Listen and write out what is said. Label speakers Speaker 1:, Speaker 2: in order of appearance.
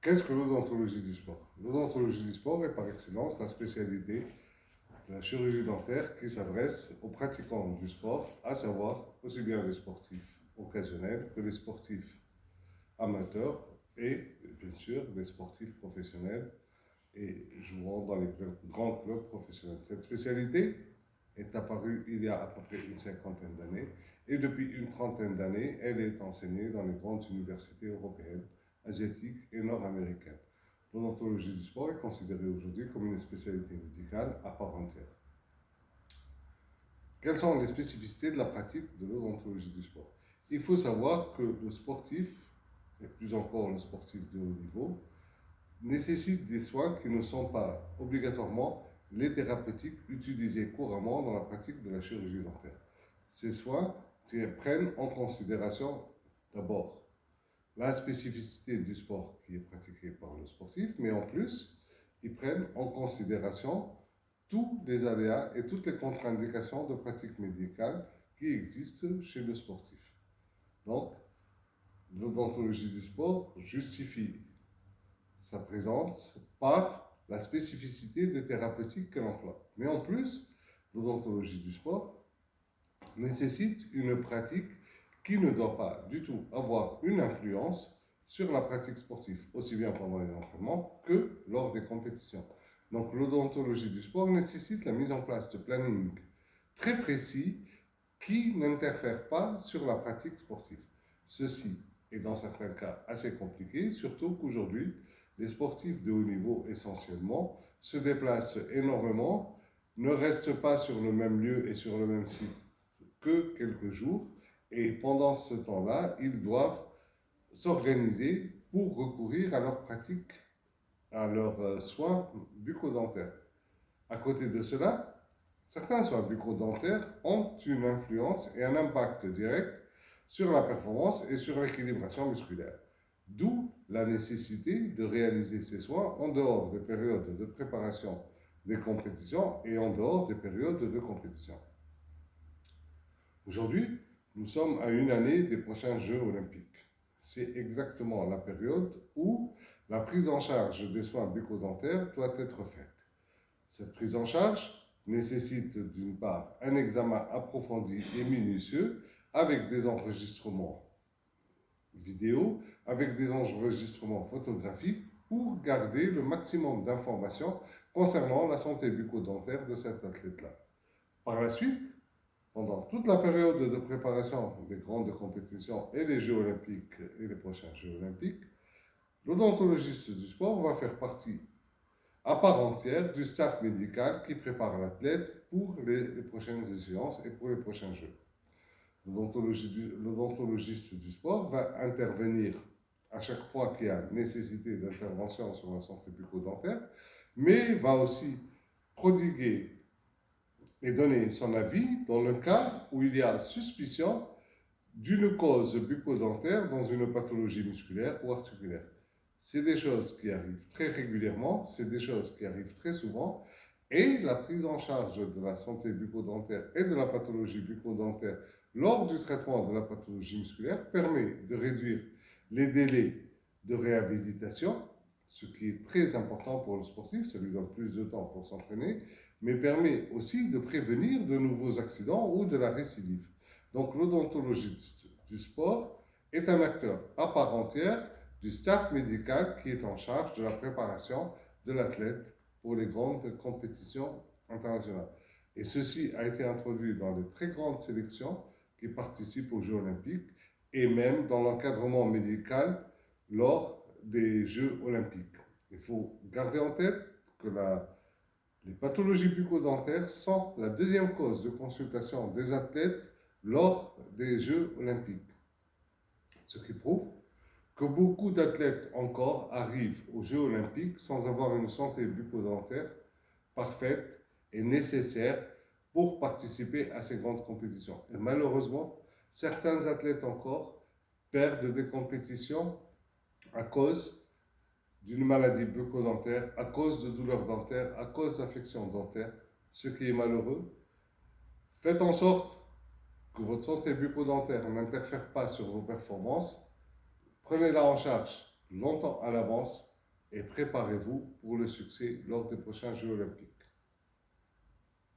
Speaker 1: Qu'est-ce que l'odontologie du sport? L'odontologie du sport est par excellence la spécialité de la chirurgie dentaire qui s'adresse aux pratiquants du sport, à savoir aussi bien les sportifs occasionnels que les sportifs amateurs et bien sûr les sportifs professionnels et jouant dans les grands clubs professionnels. Cette spécialité est apparue il y a à peu près une cinquantaine d'années et depuis une trentaine d'années, elle est enseignée dans les grandes universités européennes, asiatiques et nord-américaines. L'odontologie du sport est considérée aujourd'hui comme une spécialité médicale à part entière. Quelles sont les spécificités de la pratique de l'odontologie du sport? Il faut savoir que le sportif, et plus encore le sportif de haut niveau, nécessite des soins qui ne sont pas obligatoirement les thérapeutiques utilisées couramment dans la pratique de la chirurgie dentaire. Ces soins prennent en considération d'abord la spécificité du sport qui est pratiqué par le sportif, mais en plus, ils prennent en considération tous les aléas et toutes les contre-indications de pratique médicale qui existent chez le sportif. Donc, l'odontologie du sport justifie sa présence par la spécificité des thérapeutiques qu'elle emploie. Mais en plus, l'odontologie du sport nécessite une pratique qui ne doit pas du tout avoir une influence sur la pratique sportive, aussi bien pendant les entraînements que lors des compétitions. Donc l'odontologie du sport nécessite la mise en place de planning très précis qui n'interfère pas sur la pratique sportive. Ceci est dans certains cas assez compliqué, surtout qu'aujourd'hui, les sportifs de haut niveau essentiellement se déplacent énormément, ne restent pas sur le même lieu et sur le même site que quelques jours, et pendant ce temps-là, ils doivent s'organiser pour recourir à leur pratique, à leurs soins bucco-dentaires. À côté de cela, certains soins bucco-dentaires ont une influence et un impact direct sur la performance et sur l'équilibration musculaire. D'où la nécessité de réaliser ces soins en dehors des périodes de préparation des compétitions et en dehors des périodes de compétition. Aujourd'hui, nous sommes à une année des prochains Jeux olympiques. C'est exactement la période où la prise en charge des soins bucco-dentaires doit être faite. Cette prise en charge nécessite d'une part un examen approfondi et minutieux avec des enregistrements vidéo, avec des enregistrements photographiques pour garder le maximum d'informations concernant la santé bucco-dentaire de cet athlète-là. Par la suite, pendant toute la période de préparation des grandes compétitions et les Jeux olympiques et les prochains Jeux olympiques, l'odontologiste du sport va faire partie à part entière du staff médical qui prépare l'athlète pour les prochaines échéances et pour les prochains Jeux. L'odontologiste du sport va intervenir à chaque fois qu'il y a nécessité d'intervention sur la santé bucco-dentaire, mais va aussi prodiguer et donner son avis dans le cas où il y a suspicion d'une cause bucco-dentaire dans une pathologie musculaire ou articulaire. C'est des choses qui arrivent très régulièrement, c'est des choses qui arrivent très souvent, et la prise en charge de la santé bucco-dentaire et de la pathologie bucco-dentaire lors du traitement de la pathologie musculaire permet de réduire les délais de réhabilitation, ce qui est très important pour le sportif, ça lui donne plus de temps pour s'entraîner, mais permet aussi de prévenir de nouveaux accidents ou de la récidive. Donc l'odontologiste du sport est un acteur à part entière du staff médical qui est en charge de la préparation de l'athlète pour les grandes compétitions internationales. Et ceci a été introduit dans les très grandes sélections qui participent aux Jeux olympiques et même dans l'encadrement médical lors des Jeux olympiques. Il faut garder en tête que les pathologies bucco-dentaires sont la deuxième cause de consultation des athlètes lors des Jeux olympiques. Ce qui prouve que beaucoup d'athlètes encore arrivent aux Jeux olympiques sans avoir une santé bucco-dentaire parfaite et nécessaire pour participer à ces grandes compétitions. Et malheureusement, certains athlètes encore perdent des compétitions à cause d'une maladie bucco-dentaire, à cause de douleurs dentaires, à cause d'affections dentaires, ce qui est malheureux. Faites en sorte que votre santé bucco-dentaire n'interfère pas sur vos performances. Prenez-la en charge longtemps à l'avance et préparez-vous pour le succès lors des prochains Jeux olympiques.